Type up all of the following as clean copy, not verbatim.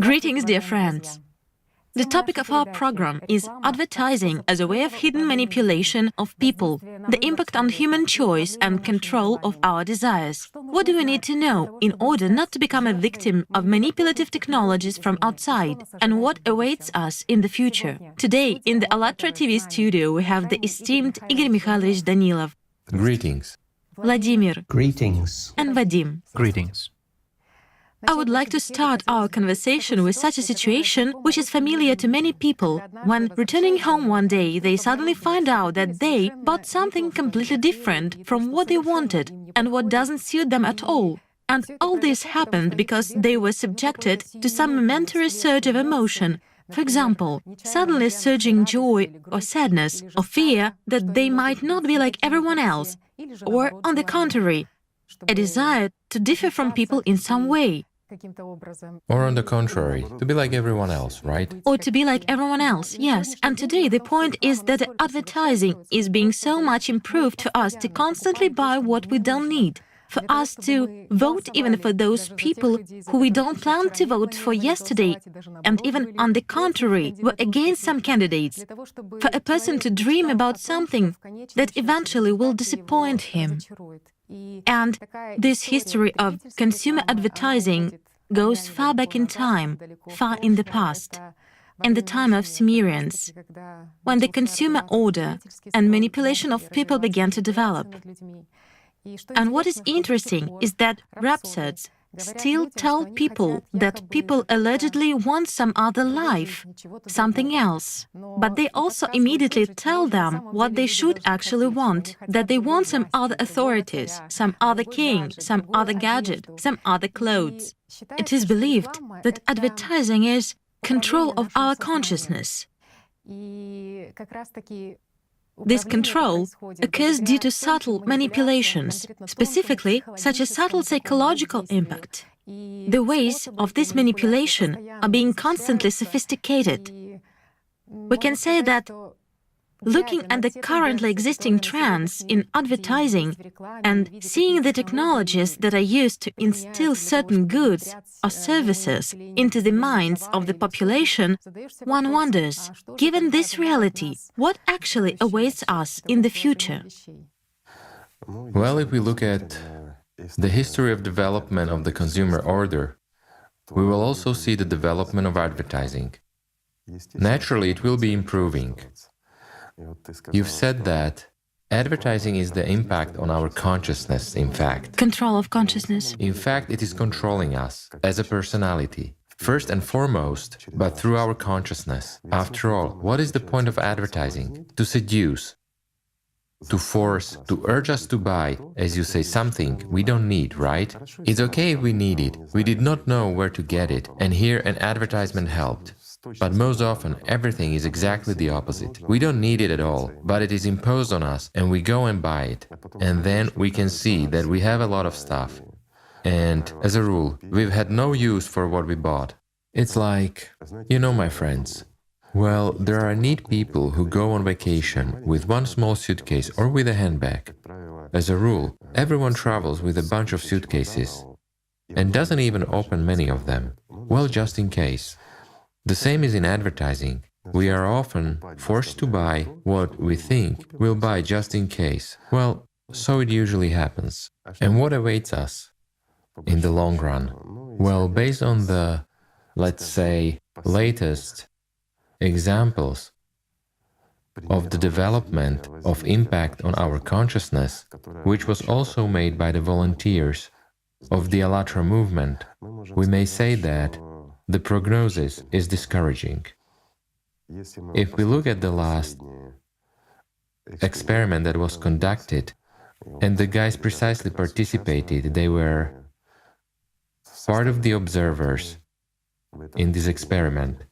Greetings, dear friends! The topic of our program is advertising as a way of hidden manipulation of people, the impact on human choice and control of our desires. What do we need to know in order not to become a victim of manipulative technologies from outside, and what awaits us in the future? Today, in the Allat TV studio, we have the esteemed Igor Mikhailovich Danilov. Greetings. Vladimir. Greetings. And Vadim. Greetings. I would like to start our conversation with such a situation which is familiar to many people. When returning home one day, they suddenly find out that they bought something completely different from what they wanted and what doesn't suit them at all. And all this happened because they were subjected to some momentary surge of emotion. For example, suddenly surging joy or sadness or fear that they might not be like everyone else, or, on the contrary, a desire to differ from people in some way. Or on the contrary, to be like everyone else, right? Or to be like everyone else, yes. And today the point is that advertising is being so much improved for us to constantly buy what we don't need, for us to vote even for those people who we don't plan to vote for yesterday, and even on the contrary, we're against some candidates, for a person to dream about something that eventually will disappoint him. And this history of consumer advertising goes far back in time, far in the past, in the time of Sumerians, when the consumer order and manipulation of people began to develop. And what is interesting is that rhapsodes still tell people that people allegedly want some other life, something else. But they also immediately tell them what they should actually want, that they want some other authorities, some other king, some other gadget, some other clothes. It is believed that advertising is control of our consciousness. This control occurs due to subtle manipulations, specifically such a subtle psychological impact. The ways of this manipulation are being constantly sophisticated. We can say that looking at the currently existing trends in advertising and seeing the technologies that are used to instill certain goods or services into the minds of the population, one wonders, given this reality, what actually awaits us in the future? Well, if we look at the history of development of the consumer order, we will also see the development of advertising. Naturally, it will be improving. You've said that advertising is the impact on our consciousness, in fact. Control of consciousness. In fact, it is controlling us as a personality, first and foremost, but through our consciousness. After all, what is the point of advertising? To seduce, to force, to urge us to buy, as you say, something we don't need, right? It's okay if we need it. We did not know where to get it, and here an advertisement helped. But most often, everything is exactly the opposite. We don't need it at all, but it is imposed on us, and we go and buy it. And then we can see that we have a lot of stuff. And, as a rule, we've had no use for what we bought. It's like, you know, my friends, well, there are neat people who go on vacation with one small suitcase or with a handbag. As a rule, everyone travels with a bunch of suitcases and doesn't even open many of them. Well, just in case. The same is in advertising. We are often forced to buy what we think we'll buy just in case. Well, so it usually happens. And what awaits us in the long run? Well, based on the, let's say, latest examples of the development of impact on our consciousness, which was also made by the volunteers of the Allat movement, we may say that the prognosis is discouraging. If we look at the last experiment that was conducted, and the guys precisely participated, they were part of the observers in this experiment,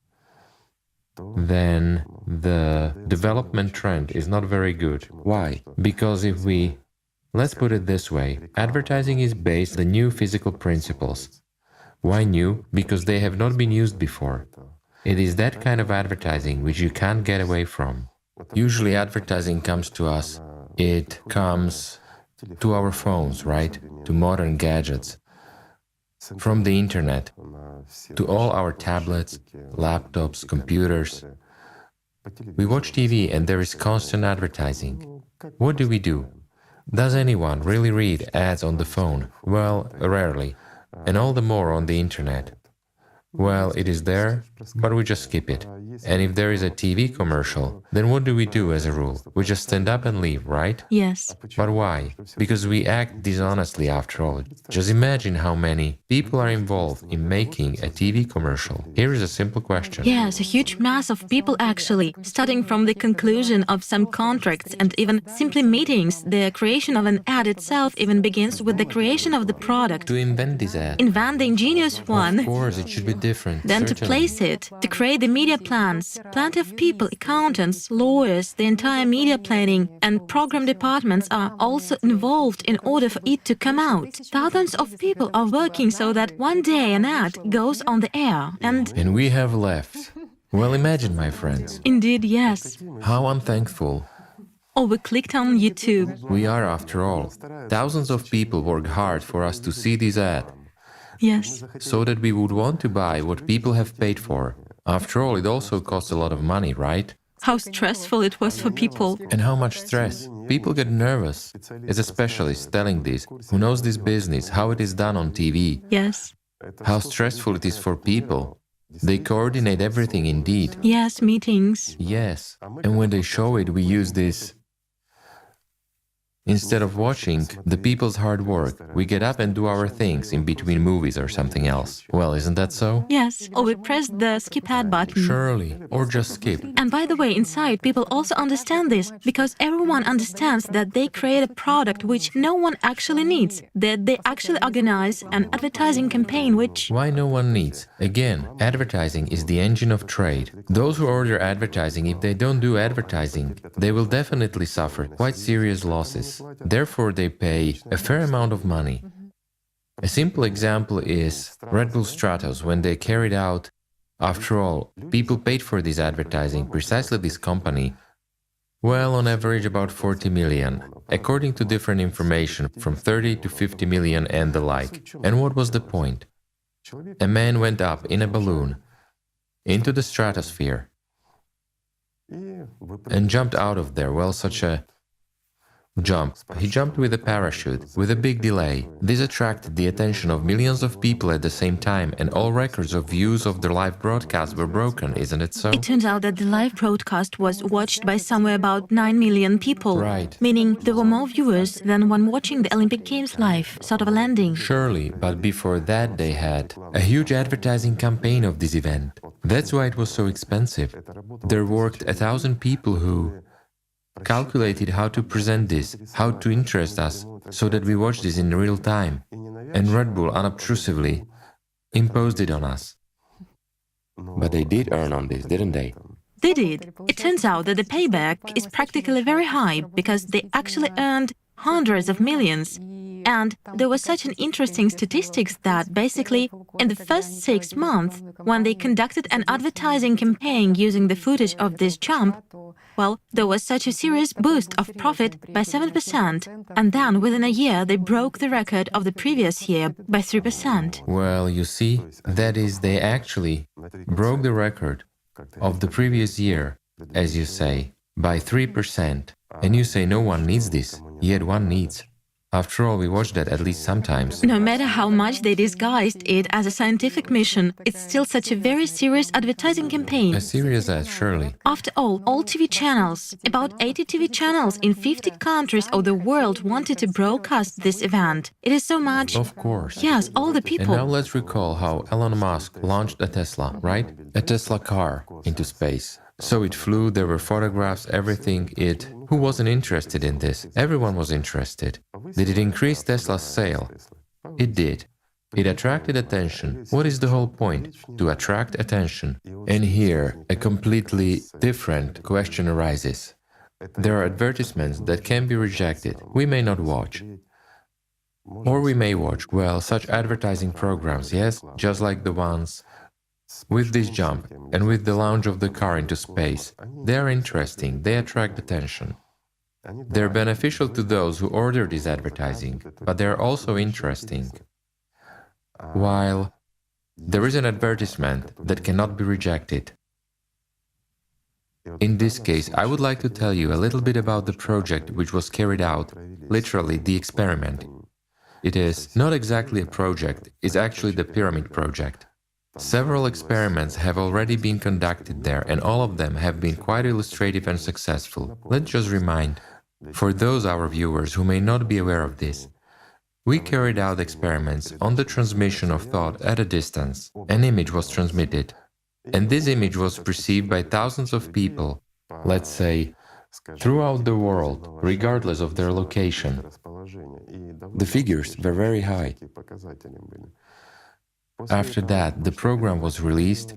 then the development trend is not very good. Why? Because if we, let's put it this way, advertising is based on new physical principles. Why new? Because they have not been used before. It is that kind of advertising which you can't get away from. Usually advertising comes to us, it comes to our phones, right? To modern gadgets. from the internet to all our tablets, laptops, computers. We watch TV and there is constant advertising. What do? Does anyone really read ads on the phone? Well, rarely, and all the more on the internet. Well, it is there, but we just skip it. And if there is a TV commercial, then what do we do as a rule? We just stand up and leave, right? Yes. But why? Because we act dishonestly after all. Just imagine how many people are involved in making a TV commercial. Here is a simple question. Yes, a huge mass of people actually, starting from the conclusion of some contracts and even simply meetings. The creation of an ad itself even begins with the creation of the product. To invent this ad. Invent the ingenious one. Of course, it should be different. Then to certainly. place it, to create the media plans. Plenty of people, accountants, lawyers, the entire media planning and program departments are also involved in order for it to come out. Thousands of people are working so that one day an ad goes on the air and we have left. Well, imagine, my friends. indeed, yes. How unthankful Or we clicked on YouTube. we are after all. Thousands of people work hard for us to see this ad, Yes. so that we would want to buy what people have paid for. After all, it also costs a lot of money, right? How stressful it was for people. And how much stress. People get nervous. As a specialist telling this, who knows this business, how it is done on TV, Yes. how stressful it is for people. They coordinate everything indeed. Yes, meetings. Yes. And when they show it, we use this. Instead of watching the people's hard work, we get up and do our things in between movies or something else. Well, isn't that so? Yes. Or we press the skip ad button. Surely. Or just skip. And by the way, inside, people also understand this, because everyone understands that they create a product which no one actually needs, that they actually organize an advertising campaign which... Why no one needs? Again, advertising is the engine of trade. Those who order advertising, if they don't do advertising, they will definitely suffer quite serious losses. Therefore, they pay a fair amount of money. A simple example is Red Bull Stratos when they carried out. After all, people paid for this advertising, precisely this company. Well, on average about 40 million, according to different information, from 30 to 50 million and the like. And what was the point? A man went up in a balloon into the stratosphere and jumped out of there. Well, such a jump. He jumped with a parachute, with a big delay. This attracted the attention of millions of people at the same time, and all records of views of the live broadcast were broken, isn't it so? It turns out that the live broadcast was watched by somewhere about 9 million people. Right. Meaning there were more viewers than when watching the Olympic Games live, sort of a landing. Surely, but before that they had a huge advertising campaign of this event. That's why it was so expensive. There worked 1,000 people who calculated how to present this, how to interest us, so that we watch this in real time. And Red Bull unobtrusively imposed it on us. But they did earn on this, didn't they? They did. It turns out that the payback is practically very high, because they actually earned hundreds of millions. And there was such an interesting statistics that basically in the first 6 months, when they conducted an advertising campaign using the footage of this jump, well, there was such a serious boost of profit by 7%, and then within a year they broke the record of the previous year by 3%. Well, you see, that is, they actually broke the record of the previous year, as you say, by 3%. And you say no one needs this, yet one needs. After all, we watch that at least sometimes. No matter how much they disguised it as a scientific mission, it's still such a very serious advertising campaign. A serious ad, surely. After all TV channels, about 80 TV channels in 50 countries of the world wanted to broadcast this event. It is so much... Of course. Yes, all the And people. now let's recall how Elon Musk launched a Tesla, right? A Tesla car into space. So it flew, there were photographs, everything. Who wasn't interested in this? Everyone was interested. Did it increase Tesla's sale? It did. It attracted attention. What is the whole point? To attract attention. And here, a completely different question arises. There are advertisements that can be rejected. We may not watch. Or we may watch, well, such advertising programs, yes, just like the ones with this jump and with the launch of the car into space. They are interesting, they attract attention. They're beneficial to those who order this advertising, but they're also interesting. while there is an advertisement that cannot be rejected. In this case, I would like to tell you a little bit about the project which was carried out, literally the experiment. It is not exactly a project, it's actually the pyramid project. Several experiments have already been conducted there, and all of them have been quite illustrative and successful. Let's just remind, for those our viewers who may not be aware of this, we carried out experiments on the transmission of thought at a distance. An image was transmitted, and this image was perceived by thousands of people, let's say, throughout the world, regardless of their location. The figures were very high. After that, the program was released.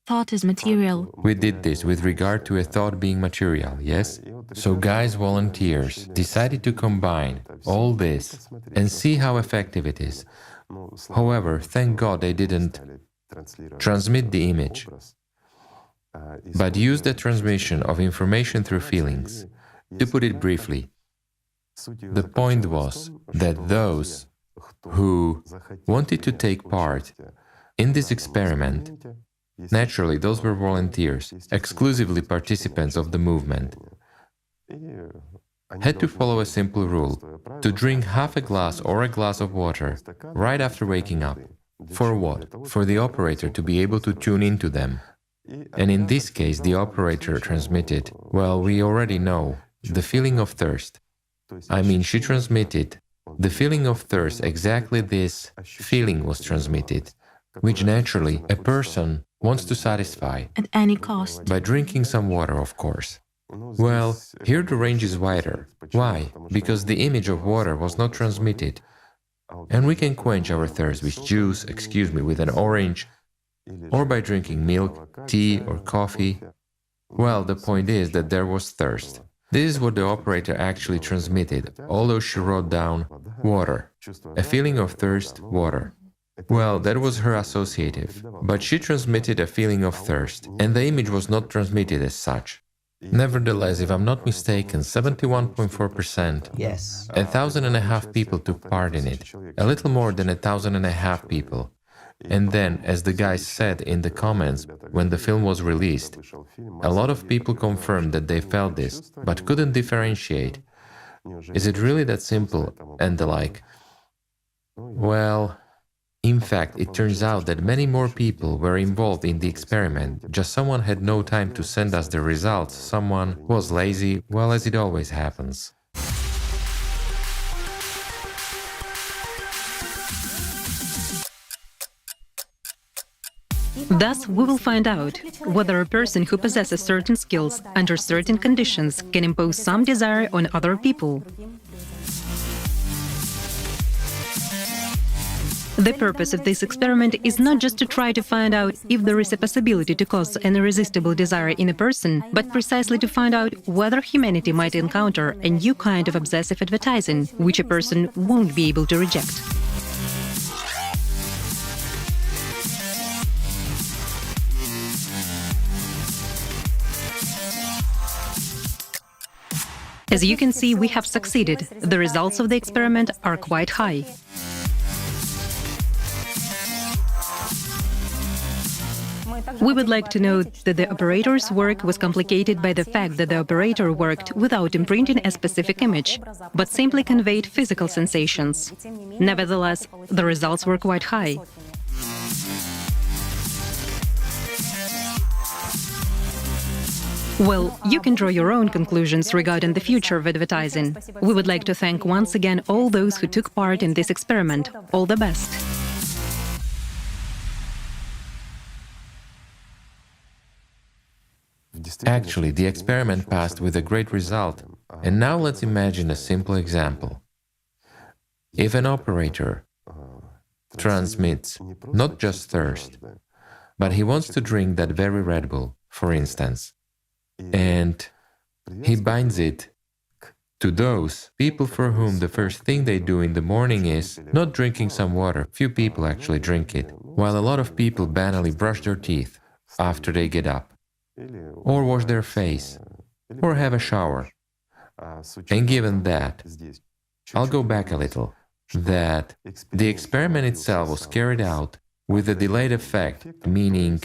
Thought is material. We did this with regard to a thought being material, yes? So guys, volunteers, decided to combine all this and see how effective it is. However, thank God they didn't transmit the image, but used the transmission of information through feelings. To put it briefly, the point was that those who wanted to take part in this experiment, naturally those were volunteers, exclusively participants of the movement, had to follow a simple rule, to drink half a glass or a glass of water right after waking up. For what? For the operator to be able to tune into them. And in this case, the operator transmitted, well, we already know, the feeling of thirst. I mean, she transmitted the feeling of thirst, exactly this feeling was transmitted, which naturally a person wants to satisfy. At any cost. By drinking some water, of course. Well, here the range is wider. Why? Because the image of water was not transmitted. And we can quench our thirst with juice, with an orange, or by drinking milk, tea or coffee. Well, the point is that there was thirst. This is what the operator actually transmitted, although she wrote down water, a feeling of thirst, water. Well, that was her associative, but she transmitted a feeling of thirst, and the image was not transmitted as such. Nevertheless, if I'm not mistaken, 71.4%, Yes. 1,500 people took part in it, a little more than 1,500 people. And then, as the guys said in the comments when the film was released, a lot of people confirmed that they felt this, but couldn't differentiate. Is it really that simple? And the like. Well, in fact, it turns out that many more people were involved in the experiment, just someone had no time to send us the results, someone was lazy, well, as it always happens. Thus, we will find out whether a person who possesses certain skills under certain conditions can impose some desire on other people. The purpose of this experiment is not just to try to find out if there is a possibility to cause an irresistible desire in a person, but precisely to find out whether humanity might encounter a new kind of obsessive advertising, which a person won't be able to reject. As you can see, we have succeeded. The results of the experiment are quite high. We would like to note that the operator's work was complicated by the fact that the operator worked without imprinting a specific image, but simply conveyed physical sensations. Nevertheless, the results were quite high. Well, you can draw your own conclusions regarding the future of advertising. We would like to thank once again all those who took part in this experiment. All the best. Actually, the experiment passed with a great result. And now let's imagine a simple example. If an operator transmits not just thirst, but he wants to drink that very Red Bull, for instance, and he binds it to those people for whom the first thing they do in the morning is not drinking some water. Few people actually drink it, while a lot of people banally brush their teeth after they get up, or wash their face, or have a shower. And given that, I'll go back a little. that the experiment itself was carried out with a delayed effect, meaning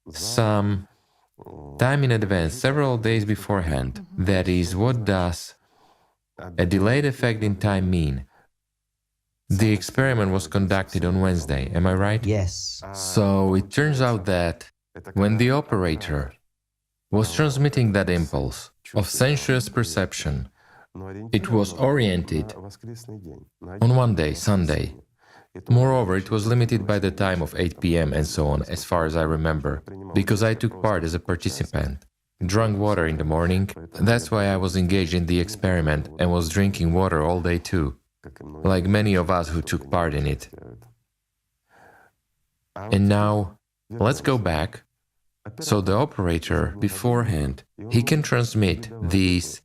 some time in advance, several days beforehand. That is, what does a delayed effect in time mean? The experiment was conducted on Wednesday, am I right? Yes. So it turns out that when the operator was transmitting that impulse of sensuous perception, it was oriented on one day, Sunday. Moreover, it was limited by the time of 8 p.m. and so on, as far as I remember, because I took part as a participant. Drank water in the morning, that's why I was engaged in the experiment and was drinking water all day too, like many of us who took part in it. And now, let's go back. So the operator, beforehand, he can transmit these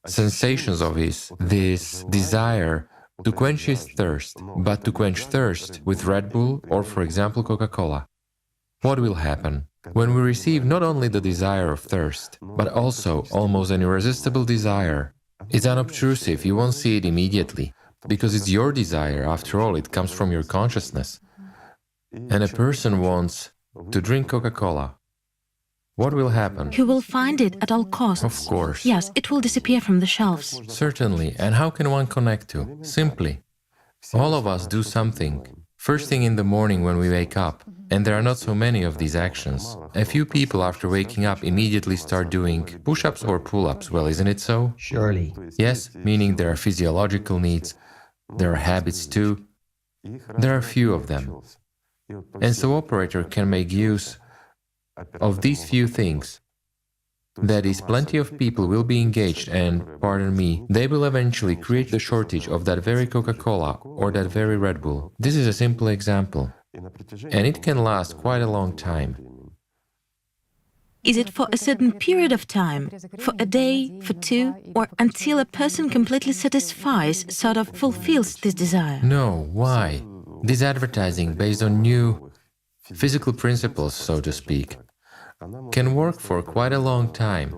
sensations of his, this desire to quench his thirst, but to quench thirst with Red Bull or, for example, Coca-Cola. What will happen? When we receive not only the desire of thirst, but also almost an irresistible desire, it's unobtrusive, you won't see it immediately, because it's your desire, after all, it comes from your consciousness. And a person wants to drink Coca-Cola. What will happen? He will find it at all costs. Of course. Yes, it will disappear from the shelves. Certainly. And how can one connect to? Simply. All of us do something first thing in the morning when we wake up. And there are not so many of these actions. A few people after waking up immediately start doing push-ups or pull-ups. Well, isn't it so? Surely. Yes, meaning there are physiological needs. There are habits too. There are few of them. And so operator can make use of these few things. That is, plenty of people will be engaged and, pardon me, they will eventually create the shortage of that very Coca-Cola or that very Red Bull. This is a simple example. And it can last quite a long time. Is it for a certain period of time? For a day, for two, or until a person completely satisfies, sort of fulfills this desire? No, why? This advertising based on new physical principles, so to speak, can work for quite a long time.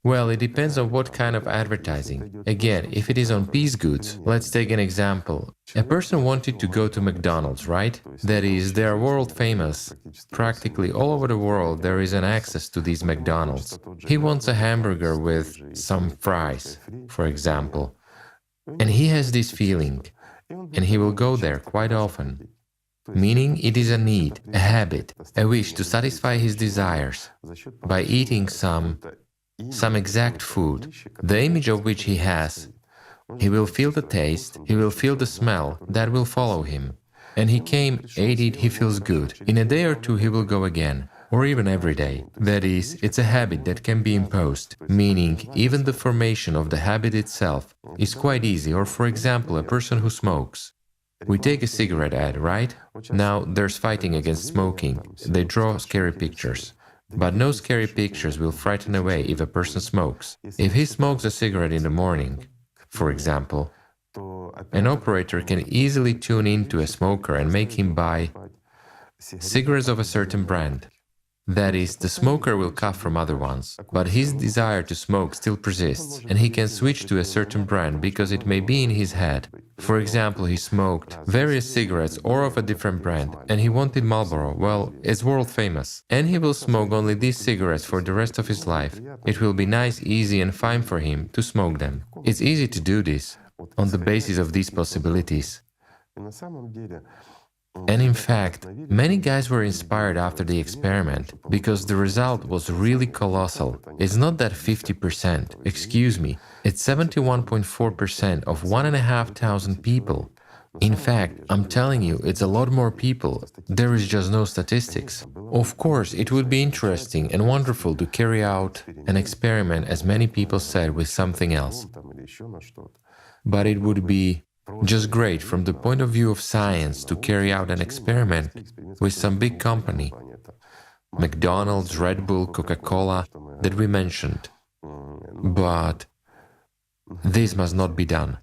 Well, it depends on what kind of advertising. Again, if it is on piece goods, let's take an example. A person wanted to go to McDonald's, right? That is, they are world famous. Practically all over the world there is an access to these McDonald's. He wants a hamburger with some fries, for example. And he has this feeling, and he will go there quite often. Meaning it is a need, a habit, a wish to satisfy his desires by eating some exact food, the image of which he has. He will feel the taste, he will feel the smell, that will follow him. And he came, ate it, he feels good. In a day or two he will go again, or even every day. That is, it's a habit that can be imposed, meaning even the formation of the habit itself is quite easy. Or for example, a person who smokes. We take a cigarette ad, right? Now there's fighting against smoking. They draw scary pictures. But no scary pictures will frighten away if a person smokes. If he smokes a cigarette in the morning, for example, an operator can easily tune into a smoker and make him buy cigarettes of a certain brand. That is, the smoker will cut from other ones, but his desire to smoke still persists, and he can switch to a certain brand because it may be in his head. For example, he smoked various cigarettes or of a different brand, and he wanted Marlboro. Well, it's world famous. And he will smoke only these cigarettes for the rest of his life. It will be nice, easy and fine for him to smoke them. It's easy to do this on the basis of these possibilities. And in fact, many guys were inspired after the experiment because the result was really colossal. It's not that 50%, excuse me, it's 71.4% of 1,500 people. In fact, I'm telling you, it's a lot more people. There is just no statistics. Of course, it would be interesting and wonderful to carry out an experiment, as many people said, with something else. But it would be just great from the point of view of science to carry out an experiment with some big company, McDonald's, Red Bull, Coca-Cola, that we mentioned. But this must not be done.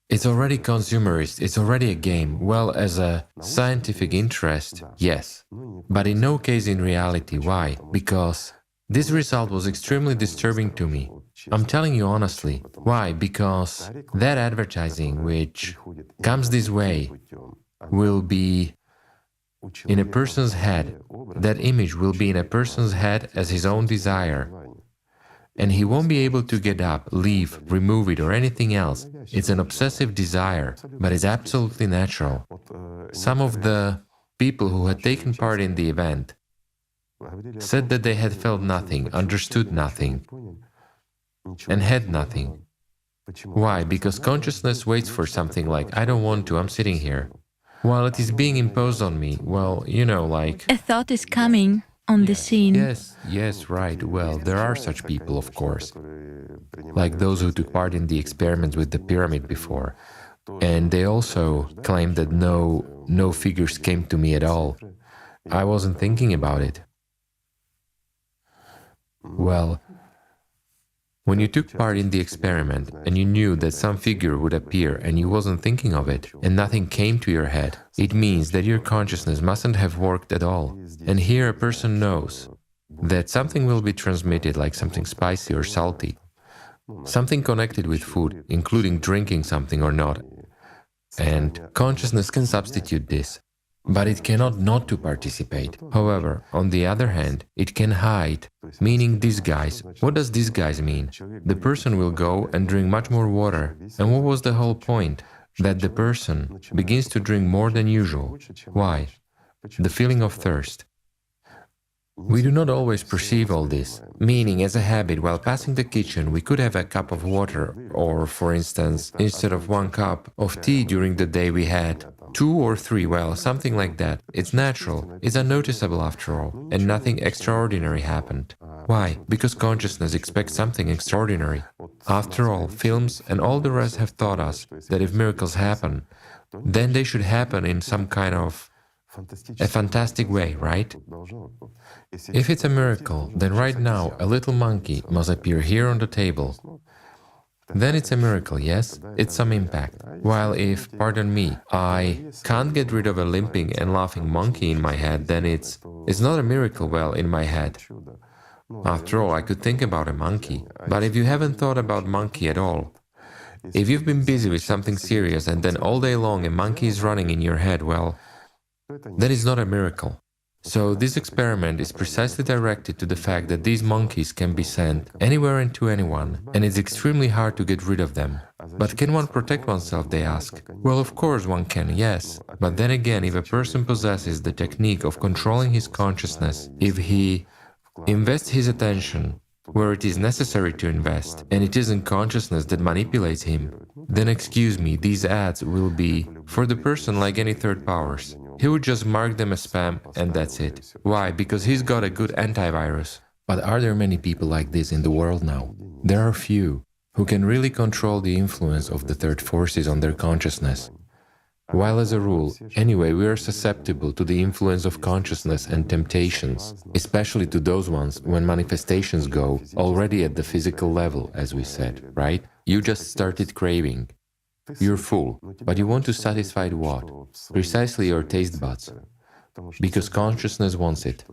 It's already consumerist, it's already a game. Well, as a scientific interest, yes. But in no case in reality. Why? Because this result was extremely disturbing to me. I'm telling you honestly. Why? Because that advertising which comes this way will be in a person's head. That image will be in a person's head as his own desire. And he won't be able to get up, leave, remove it or anything else. It's an obsessive desire, but it's absolutely natural. Some of the people who had taken part in the event said that they had felt nothing, understood nothing, and had nothing. Why? Because consciousness waits for something like, I don't want to, I'm sitting here. While it is being imposed on me, well, you know, like... A thought is coming on the scene. Yes, right. Well, there are such people, of course, like those who took part in the experiments with the pyramid before. And they also claimed that no figures came to me at all. I wasn't thinking about it. Well, when you took part in the experiment and you knew that some figure would appear and you wasn't thinking of it and nothing came to your head, it means that your consciousness mustn't have worked at all. And here a person knows that something will be transmitted, like something spicy or salty, something connected with food, including drinking something or not. And consciousness can substitute this. But it cannot not to participate. However, on the other hand, it can hide, meaning disguise. What does disguise mean? The person will go and drink much more water. And what was the whole point? That the person begins to drink more than usual. Why? The feeling of thirst. We do not always perceive all this, meaning as a habit, while passing the kitchen, we could have a cup of water, or, for instance, instead of 1 cup of tea during the day, we had 2 or 3, well, something like that. It's natural, it's unnoticeable after all, and nothing extraordinary happened. Why? Because consciousness expects something extraordinary. After all, films and all the rest have taught us that if miracles happen, then they should happen in some kind of a fantastic way, right? If it's a miracle, then right now a little monkey must appear here on the table. Then it's a miracle, yes? It's some impact. While if, pardon me, I can't get rid of a limping and laughing monkey in my head, then it's not a miracle, well, in my head. After all, I could think about a monkey. But if you haven't thought about monkey at all, if you've been busy with something serious and then all day long a monkey is running in your head, well, that is not a miracle. So this experiment is precisely directed to the fact that these monkeys can be sent anywhere and to anyone, and it's extremely hard to get rid of them. But can one protect oneself, they ask? Well, of course one can, yes. But then again, if a person possesses the technique of controlling his consciousness, if he invests his attention where it is necessary to invest, and it isn't consciousness that manipulates him, then excuse me, these ads will be for the person like any third powers. He would just mark them as spam and that's it. Why? Because he's got a good antivirus. But are there many people like this in the world now? There are few who can really control the influence of the third forces on their consciousness. While as a rule, anyway, we are susceptible to the influence of consciousness and temptations, especially to those ones when manifestations go already at the physical level, as we said, right? You just started craving. You're full, but you want to satisfy what? Precisely your taste buds, because consciousness wants it.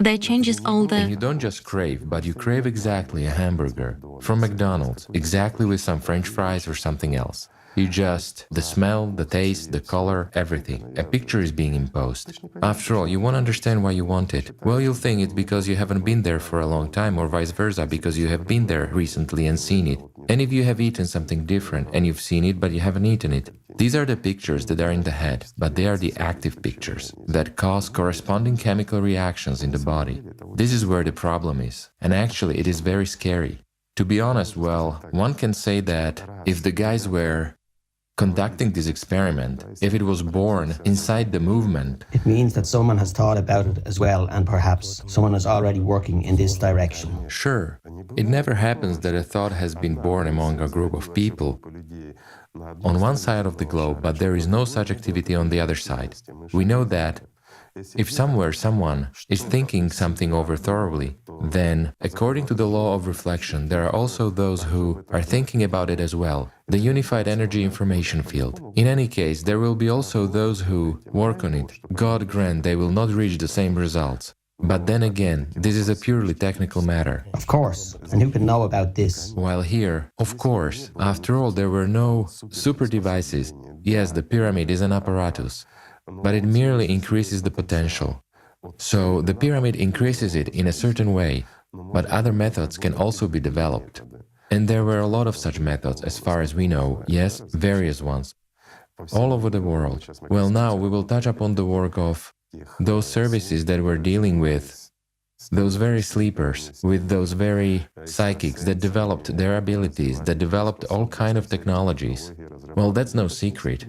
That changes all the... And you don't just crave, but you crave exactly a hamburger from McDonald's, exactly with some French fries or something else. You just, the smell, the taste, the color, everything. A picture is being imposed. After all, you won't understand why you want it. Well, you'll think it's because you haven't been there for a long time, or vice versa, because you have been there recently and seen it. And if you have eaten something different and you've seen it but you haven't eaten it, these are the pictures that are in the head, but they are the active pictures that cause corresponding chemical reactions in the body. This is where the problem is, and actually it is very scary. To be honest, well, one can say that if the guys were conducting this experiment, if it was born inside the movement, it means that someone has thought about it as well, and perhaps someone is already working in this direction. Sure, it never happens that a thought has been born among a group of people on one side of the globe, but there is no such activity on the other side. We know that if somewhere someone is thinking something over thoroughly, then, according to the law of reflection, there are also those who are thinking about it as well, the unified energy information field. In any case, there will be also those who work on it. God grant they will not reach the same results. But then again, this is a purely technical matter. Of course, and who can know about this? While here, of course, after all, there were no super devices. Yes, the pyramid is an apparatus, but it merely increases the potential. So the pyramid increases it in a certain way, but other methods can also be developed. And there were a lot of such methods, as far as we know, yes, various ones, all over the world. Well, now we will touch upon the work of those services that were dealing with those very sleepers, with those very psychics that developed their abilities, that developed all kind of technologies. Well, that's no secret.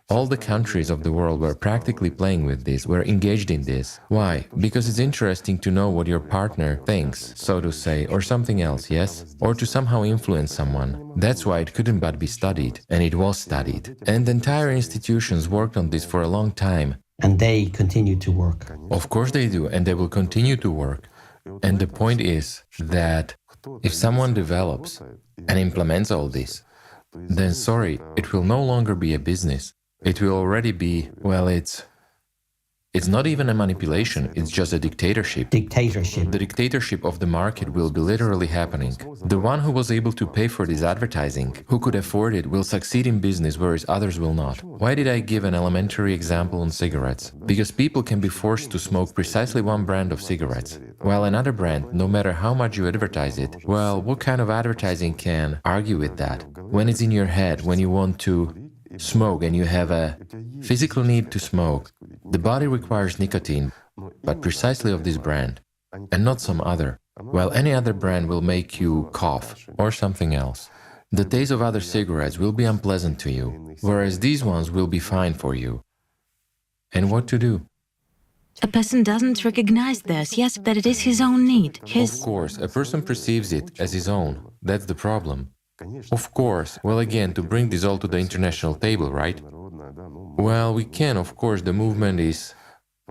All the countries of the world were practically playing with this, were engaged in this. Why? Because it's interesting to know what your partner thinks, so to say, or something else, yes? Or to somehow influence someone. That's why it couldn't but be studied, and it was studied. And entire institutions worked on this for a long time. And they continue to work. Of course they do, and they will continue to work. And the point is that if someone develops and implements all this, then sorry, it will no longer be a business. It will already be, well, it's not even a manipulation, it's just a dictatorship. Dictatorship. The dictatorship of the market will be literally happening. The one who was able to pay for this advertising, who could afford it, will succeed in business, whereas others will not. Why did I give an elementary example on cigarettes? Because people can be forced to smoke precisely one brand of cigarettes, while another brand, no matter how much you advertise it, well, what kind of advertising can argue with that? When it's in your head, when you want to smoke and you have a physical need to smoke, the body requires nicotine, but precisely of this brand, and not some other. While any other brand will make you cough, or something else. The taste of other cigarettes will be unpleasant to you, whereas these ones will be fine for you. And what to do? A person doesn't recognize this, yes, that it is his own need, Of course, a person perceives it as his own. That's the problem. Of course, well again, to bring this all to the international table, right? Well, we can, of course, the movement is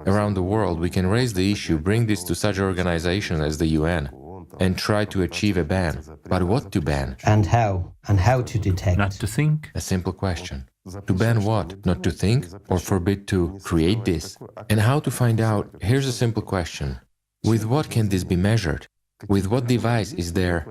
around the world, we can raise the issue, bring this to such organizations as the UN, and try to achieve a ban. But what to ban? And how? And how to detect? Not to think? A simple question. To ban what? Not to think? Or forbid to create this? And how to find out? Here's a simple question. With what can this be measured? With what device is there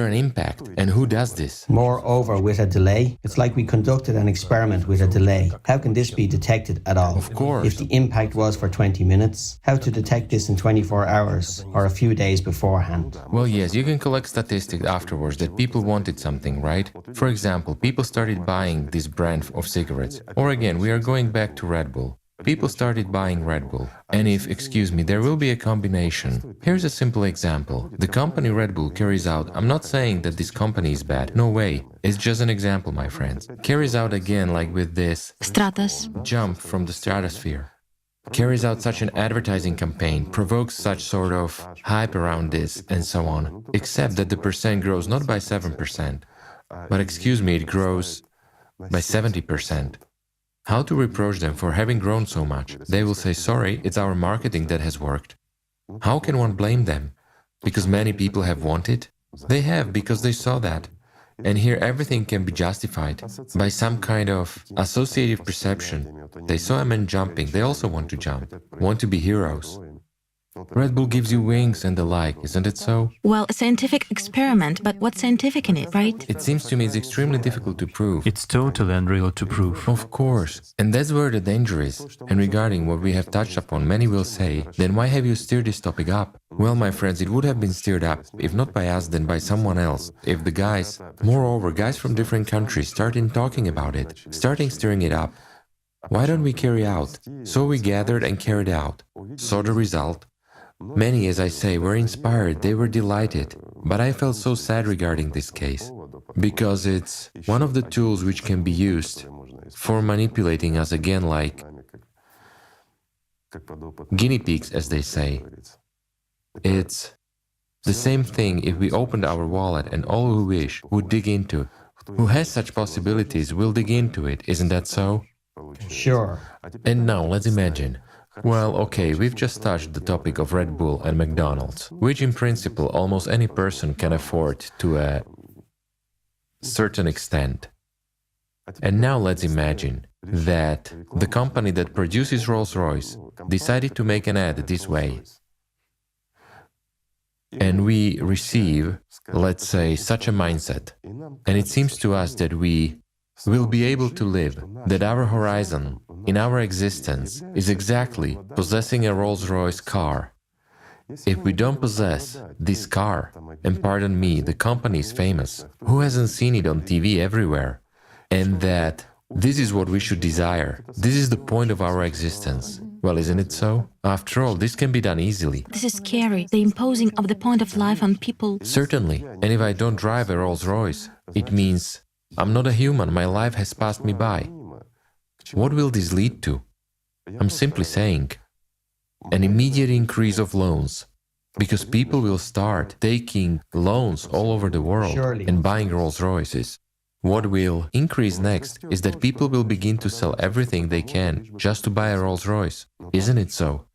an impact? And who does this? Moreover, with a delay, it's like we conducted an experiment with a delay. How can this be detected at all? Of course. If the impact was for 20 minutes, how to detect this in 24 hours or a few days beforehand? Well, yes, you can collect statistics afterwards that people wanted something, right? For example, people started buying this brand of cigarettes. Or again, we are going back to Red Bull. People started buying Red Bull. And if, excuse me, there will be a combination. Here's a simple example. The company Red Bull carries out, I'm not saying that this company is bad, no way. It's just an example, my friends. Carries out again like with this Stratus. jump from the stratosphere. Carries out such an advertising campaign, provokes such sort of hype around this, and so on. Except that the percent grows not by 7%, but excuse me, it grows by 70%. How to reproach them for having grown so much? They will say, sorry, it's our marketing that has worked. How can one blame them? Because many people have wanted? They have, because they saw that. And here everything can be justified by some kind of associative perception. They saw a man jumping, they also want to jump, want to be heroes. Red Bull gives you wings and the like, isn't it so? Well, a scientific experiment, but what's scientific in it, right? It seems to me it's extremely difficult to prove. It's totally unreal to prove. Of course. And that's where the danger is. And regarding what we have touched upon, many will say, then why have you steered this topic up? Well, my friends, it would have been steered up, if not by us, then by someone else. If the guys, moreover, guys from different countries, started talking about it, starting steering it up. Why don't we carry out? So we gathered and carried out. Saw the result. Many, as I say, were inspired, they were delighted, but I felt so sad regarding this case, because it's one of the tools which can be used for manipulating us again like guinea pigs, as they say. It's the same thing if we opened our wallet and all who wish would dig into, who has such possibilities will dig into it, isn't that so? Sure. And now let's imagine. Well, okay, we've just touched the topic of Red Bull and McDonald's, which in principle almost any person can afford to a certain extent. And now let's imagine that the company that produces Rolls-Royce decided to make an ad this way. and we receive, let's say, such a mindset, and it seems to us that we will be able to live, that our horizon in our existence is exactly possessing a Rolls-Royce car. If we don't possess this car, and pardon me, the company is famous, who hasn't seen it on TV everywhere, and that this is what we should desire, this is the point of our existence. Well, isn't it so? After all, this can be done easily. This is scary, the imposing of the point of life on people. Certainly, and if I don't drive a Rolls-Royce, it means I'm not a human, my life has passed me by. What will this lead to? I'm simply saying, an immediate increase of loans, because people will start taking loans all over the world and buying Rolls-Royces. What will increase next is that people will begin to sell everything they can just to buy a Rolls-Royce. Isn't it so?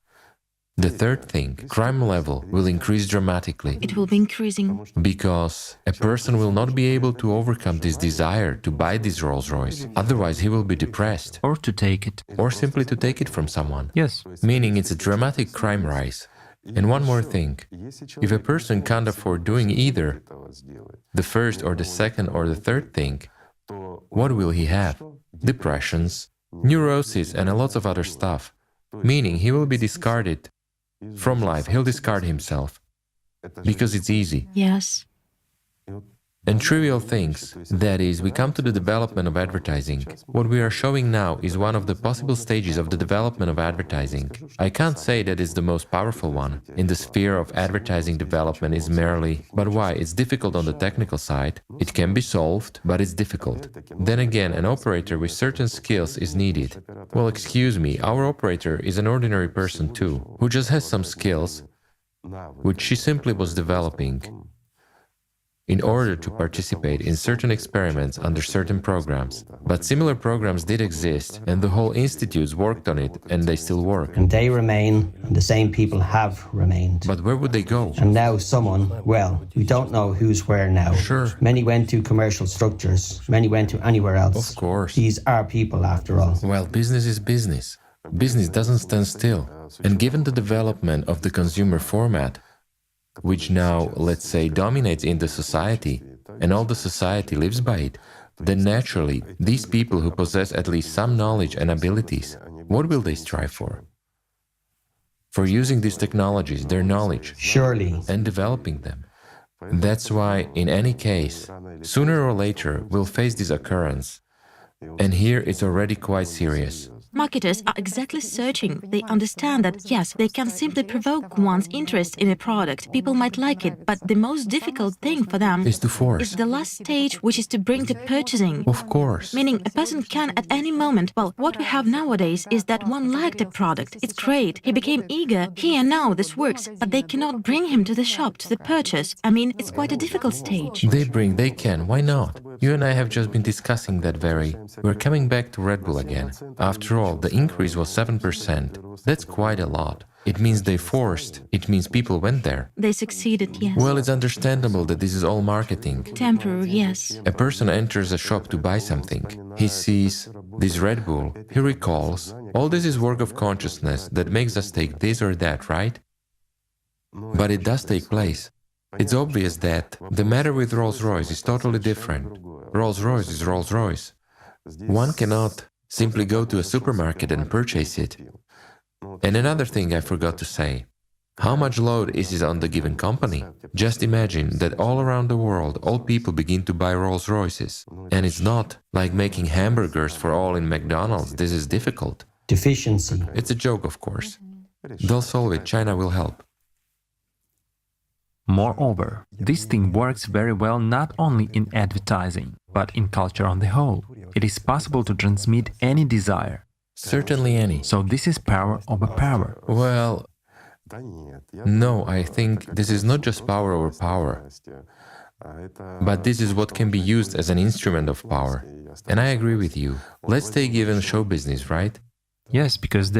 The third thing, crime level will increase dramatically. It will be increasing. Because a person will not be able to overcome this desire to buy this Rolls-Royce. Otherwise, he will be depressed. Or to take it. Or simply to take it from someone. Yes. Meaning it's a dramatic crime rise. And one more thing, if a person can't afford doing either the first or the second or the third thing, what will he have? Depressions, neuroses and a lot of other stuff. Meaning he will be discarded from life, he'll discard himself. Because it's easy. Yes. And trivial things, that is, we come to the development of advertising. What we are showing now is one of the possible stages of the development of advertising. I can't say that it's the most powerful one. In the sphere of advertising development is merely, but why? It's difficult on the technical side. It can be solved, but it's difficult. Then again, an operator with certain skills is needed. Well, excuse me, our operator is an ordinary person too, who just has some skills, which she simply was developing in order to participate in certain experiments under certain programs. But similar programs did exist, and the whole institutes worked on it, and they still work. And they remain, and the same people have remained. But where would they go? And now someone, well, we don't know who's where now. Sure. Many went to commercial structures, many went to anywhere else. Of course. These are people, after all. Well, business is business. Business doesn't stand still. And given the development of the consumer format, which now, let's say, dominates in the society, and all the society lives by it, then naturally, these people who possess at least some knowledge and abilities, what will they strive for? For using these technologies, their knowledge, Surely. and developing them. That's why, in any case, sooner or later, we'll face this occurrence. And here it's already quite serious. Marketers are exactly searching. They understand that, yes, they can simply provoke one's interest in a product. People might like it, but the most difficult thing for them Is to force. is the last stage, which is to bring to purchasing. Of course. Meaning a person can at any moment, well, what we have nowadays is that one liked a product, it's great, he became eager, here now this works, but they cannot bring him to the shop, to the purchase. I mean, it's quite a difficult stage. They can, why not? You and I have just been discussing that very... We're coming back to Red Bull again. After all, the increase was 7%. That's quite a lot. It means they forced. It means people went there. They succeeded, yes. Well, it's understandable that this is all marketing. Temporary, yes. A person enters a shop to buy something. He sees this Red Bull. He recalls, all this is work of consciousness that makes us take this or that, right? But it does take place. It's obvious that the matter with Rolls-Royce is totally different. Rolls-Royce is Rolls-Royce. One cannot simply go to a supermarket and purchase it. And another thing I forgot to say. How much load is it on the given company? Just imagine that all around the world, all people begin to buy Rolls-Royces. And it's not like making hamburgers for all in McDonald's. This is difficult. Deficiency. It's a joke, of course. They'll solve it. China will help. Moreover, this thing works very well not only in advertising, but in culture on the whole. It is possible to transmit any desire. Certainly any. So this is power over power. Well, no, I think this is not just power over power, but this is what can be used as an instrument of power. And I agree with you. Let's take even show business, right? Yes, because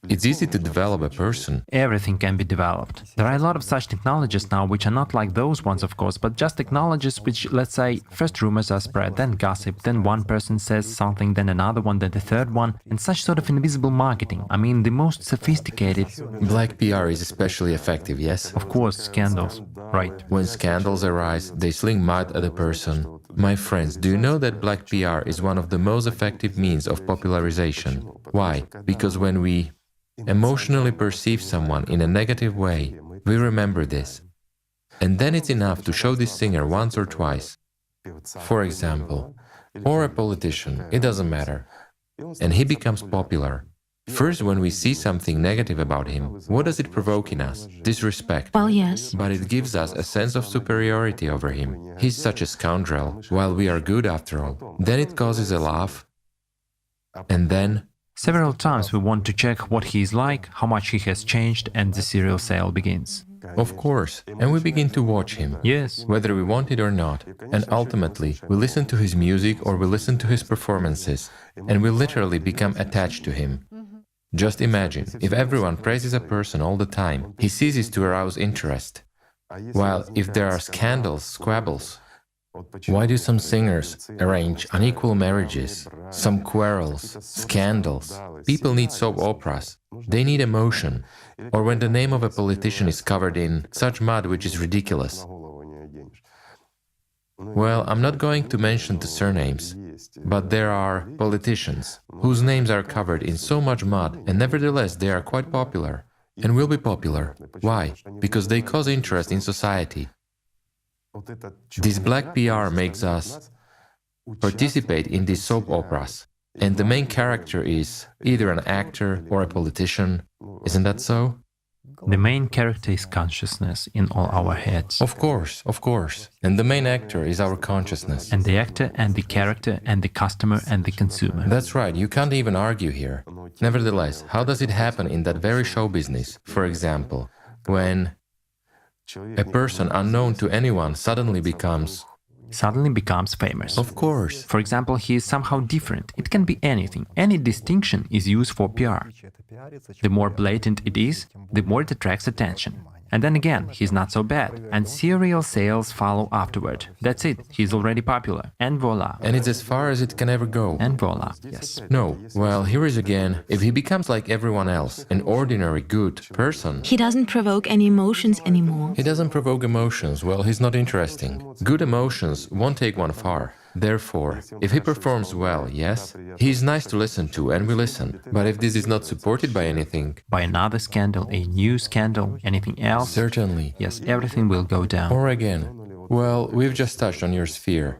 It's easy to develop a person. Everything can be developed. There are a lot of such technologies now which are not like those ones, of course, but just technologies which, let's say, first rumors are spread, then gossip, then one person says something, then another one, then the third one, and such sort of invisible marketing. I mean, the most sophisticated... Black PR is especially effective, yes? Of course, scandals. Right. When scandals arise, they sling mud at a person. My friends, do you know that black PR is one of the most effective means of popularization? Why? Because when we emotionally perceive someone in a negative way, we remember this. And then it's enough to show this singer once or twice. For example, or a politician, it doesn't matter. And he becomes popular. First, when we see something negative about him, what does it provoke in us? Disrespect. Well, yes. But it gives us a sense of superiority over him. He's such a scoundrel, while we are good after all. Then it causes a laugh. And then... Several times we want to check what he is like, how much he has changed, and the serial sale begins. Of course, and we begin to watch him. Yes. Whether we want it or not. And ultimately, we listen to his music or we listen to his performances, and we literally become attached to him. Just imagine, if everyone praises a person all the time, he ceases to arouse interest. While if there are scandals, squabbles, why do some singers arrange unequal marriages, some quarrels, scandals? People need soap operas. They need emotion. Or when the name of a politician is covered in such mud which is ridiculous. Well, I'm not going to mention the surnames, but there are politicians whose names are covered in so much mud, and nevertheless they are quite popular, and will be popular. Why? Because they cause interest in society. This black PR makes us participate in these soap operas, and the main character is either an actor or a politician. Isn't that so? The main character is consciousness in all our heads. Of course. And the main actor is our consciousness. And the actor and the character and the customer and the consumer. That's right, you can't even argue here. Nevertheless, how does it happen in that very show business? For example, when a person unknown to anyone suddenly becomes famous. Of course. For example, he is somehow different. It can be anything. Any distinction is used for PR. The more blatant it is, the more it attracts attention. And then again, he's not so bad. And serial sales follow afterward. That's it. He's already popular. And voila. And it's as far as it can ever go. And voila. Yes. No. Well, here is again, if he becomes like everyone else, an ordinary, good person... He doesn't provoke any emotions anymore. He doesn't provoke emotions. Well, he's not interesting. Good emotions won't take one far. Therefore, if he performs well, yes, he is nice to listen to and we listen. But if this is not supported by anything... By another scandal, a new scandal, anything else... Certainly. Yes, everything will go down. Or again, well, we've just touched on your sphere.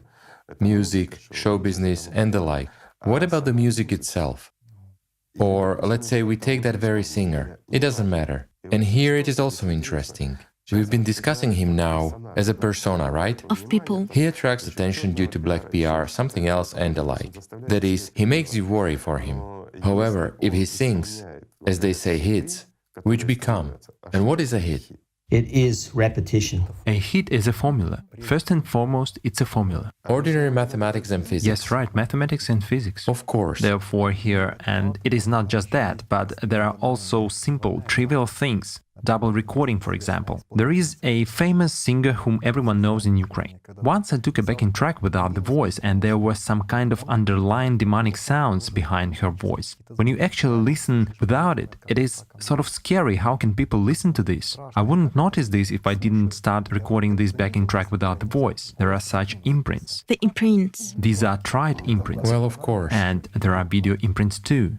Music, show business and the like. What about the music itself? Or let's say we take that very singer. It doesn't matter. And here it is also interesting. We've been discussing him now as a persona, right? Of people. He attracts attention due to black PR, something else and the like. That is, he makes you worry for him. However, if he sings, as they say, hits, which become, and what is a hit? It is repetition. A hit is a formula. First and foremost, it's a formula. Ordinary mathematics and physics. Yes, right, mathematics and physics. Of course. Therefore here, and it is not just that, but there are also simple, trivial things. Double recording, for example. There is a famous singer whom everyone knows in Ukraine. Once I took a backing track without the voice, and there were some kind of underlying demonic sounds behind her voice. When you actually listen without it, it is sort of scary. How can people listen to this? I wouldn't notice this if I didn't start recording this backing track without the voice. There are such imprints. The imprints. These are tried imprints. Well, of course. And there are video imprints too.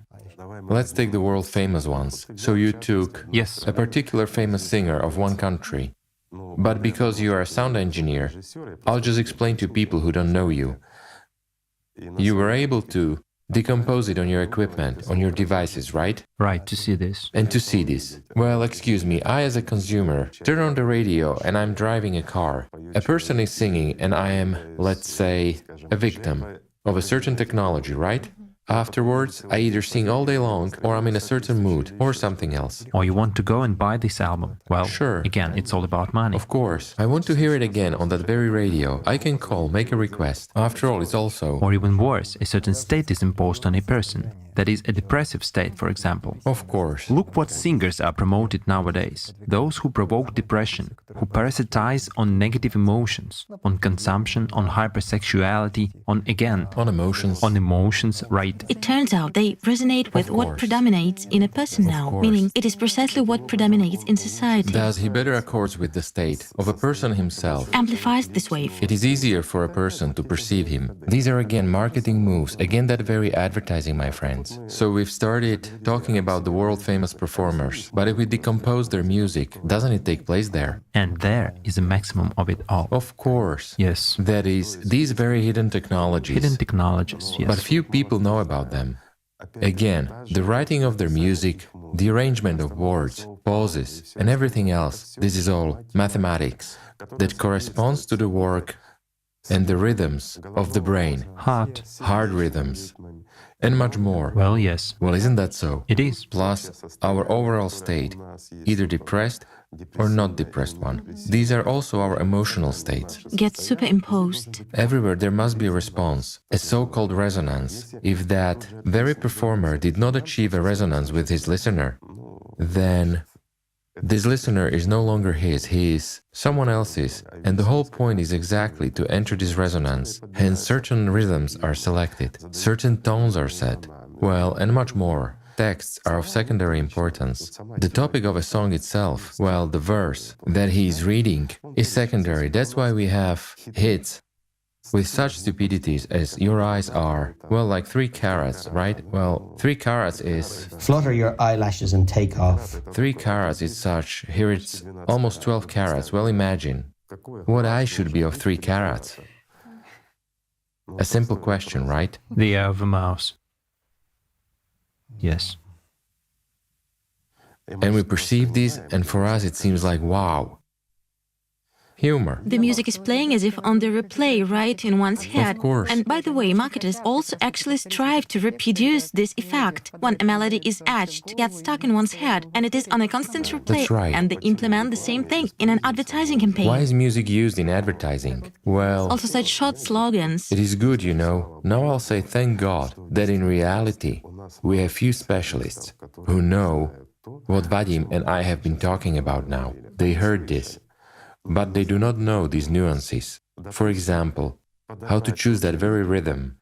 Let's take the world famous ones. So you took Yes. a particular famous singer of one country. But because you are a sound engineer, I'll just explain to people who don't know you. You were able to decompose it on your equipment, on your devices, right? Right, to see this. And to see this. Well, excuse me, I as a consumer turn on the radio and I'm driving a car. A person is singing and I am, let's say, a victim of a certain technology, right? Afterwards, I either sing all day long, or I'm in a certain mood, or something else. Or you want to go and buy this album. Well, Sure. again, it's all about money. Of course. I want to hear it again on that very radio. I can call, make a request. After all, it's also... Or even worse, a certain state is imposed on a person. That is, a depressive state, for example. Of course. Look what singers are promoted nowadays. Those who provoke depression, who parasitize on negative emotions, on consumption, on hypersexuality, on emotions. On emotions, right? It turns out they resonate with what course. predominates in a person now, course. meaning it is precisely what predominates in society. Thus, he better accords with the state of a person himself. Amplifies this wave. It is easier for a person to perceive him. These are again marketing moves, again that very advertising, my friends. So we've started talking about the world-famous performers, but if we decompose their music, doesn't it take place there? And there is a maximum of it all. Of course. Yes. That is, these very hidden technologies. Hidden technologies, yes. But few people know about them. Again, the writing of their music, the arrangement of words, pauses, and everything else, this is all mathematics that corresponds to the work and the rhythms of the brain, hard rhythms, and much more. Well, yes. Well, isn't that so? It is. Plus, our overall state, either depressed or not depressed one. These are also our emotional states. Gets superimposed. Everywhere there must be a response, a so-called resonance. If that very performer did not achieve a resonance with his listener, then this listener is no longer his, he is someone else's, and the whole point is exactly to enter this resonance. Hence, certain rhythms are selected, certain tones are set, well, and much more. Texts are of secondary importance. The topic of a song itself, well, the verse that he is reading, is secondary. That's why we have hits with such stupidities as your eyes are, well, like 3 carats, right? Well, 3 carats is... Flutter your eyelashes and take off. 3 carats is such, here it's almost 12 carats. Well, imagine, what eye should be of 3 carats? A simple question, right? The eye of a mouse. Yes. And we perceive this, and for us it seems like, wow. Humor. The music is playing as if on the replay right in one's head. Of course. And by the way, marketers also actually strive to reproduce this effect. When a melody is etched, it gets stuck in one's head, and it is on a constant replay. That's right. And they implement the same thing in an advertising campaign. Why is music used in advertising? Well, Also such short slogans. it is good, you know. Now I'll say thank God that in reality we have few specialists who know what Vadim and I have been talking about now. They heard this, but they do not know these nuances. For example, how to choose that very rhythm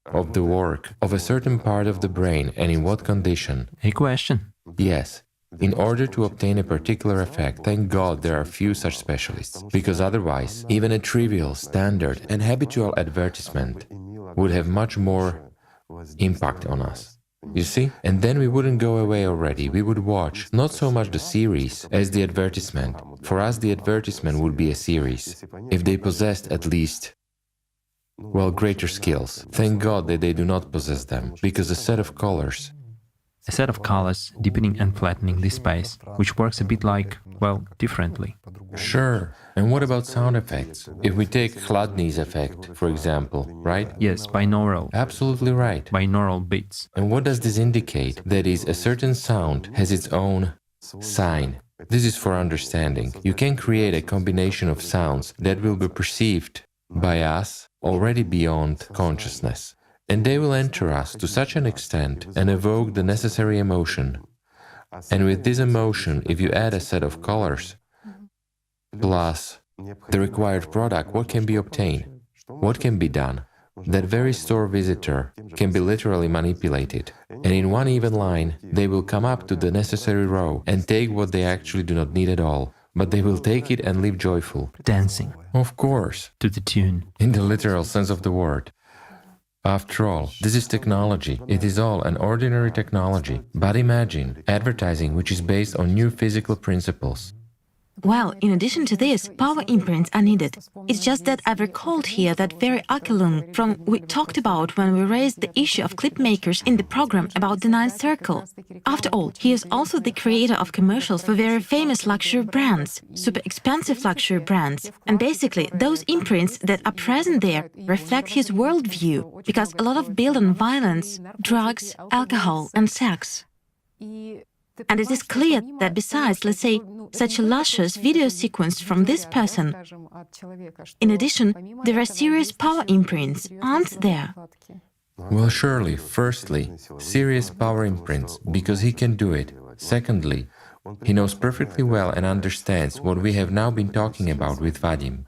of the work of a certain part of the brain and in what condition. A question. Yes, in order to obtain a particular effect, thank God there are few such specialists, because otherwise, even a trivial, standard and habitual advertisement would have much more impact on us. You see? And then we wouldn't go away already, we would watch not so much the series as the advertisement. For us the advertisement would be a series, if they possessed at least, well, greater skills. Thank God that they do not possess them, because a set of colors, A set of colors deepening and flattening the space, which works a bit like, well, differently. sure. And what about sound effects? If we take Chladni's effect, for example, right? Yes, binaural. Absolutely right. Binaural beats. And what does this indicate? That is, a certain sound has its own sign. This is for understanding. You can create a combination of sounds that will be perceived by us already beyond consciousness. And they will enter us to such an extent and evoke the necessary emotion. And with this emotion, if you add a set of colors, plus the required product, what can be obtained? What can be done? That very store visitor can be literally manipulated. And in one even line, they will come up to the necessary row and take what they actually do not need at all. But they will take it and live joyful. Dancing. Of course. To the tune. In the literal sense of the word. After all, this is technology. It is all an ordinary technology. But imagine advertising which is based on new physical principles. Well, in addition to this, power imprints are needed. It's just that I've recalled here that very Akelung from we talked about when we raised the issue of clip makers in the program about the ninth circle. After all, he is also the creator of commercials for very famous luxury brands, super expensive luxury brands. And basically, those imprints that are present there reflect his worldview, because a lot of built on violence, drugs, alcohol and sex. And it is clear that besides, let's say, such a luscious video sequence from this person, in addition, there are serious power imprints, aren't there? Well, surely, firstly, serious power imprints, because he can do it. Secondly, he knows perfectly well and understands what we have now been talking about with Vadim.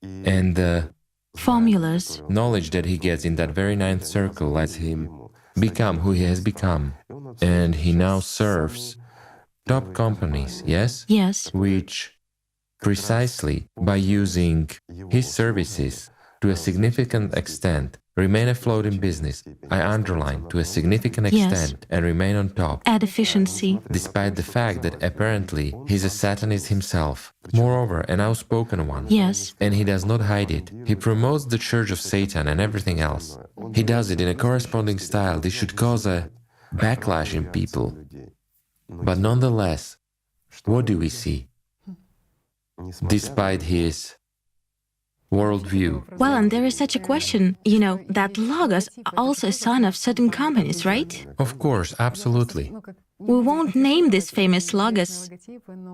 And the Formulas. knowledge that he gets in that very ninth circle lets him become who he has become. And he now serves top companies, yes? Yes. Which, precisely by using his services to a significant extent, remain afloat in business. I underline, to a significant extent, and remain on top. Add efficiency. Despite the fact that apparently he's a Satanist himself. Moreover, an outspoken one. Yes. And he does not hide it. He promotes the Church of Satan and everything else. He does it in a corresponding style. This should cause a backlash in people. But nonetheless, what do we see? Despite his worldview. Well, and there is such a question, that logos are also a sign of certain companies, right? Of course, absolutely. We won't name these famous logos,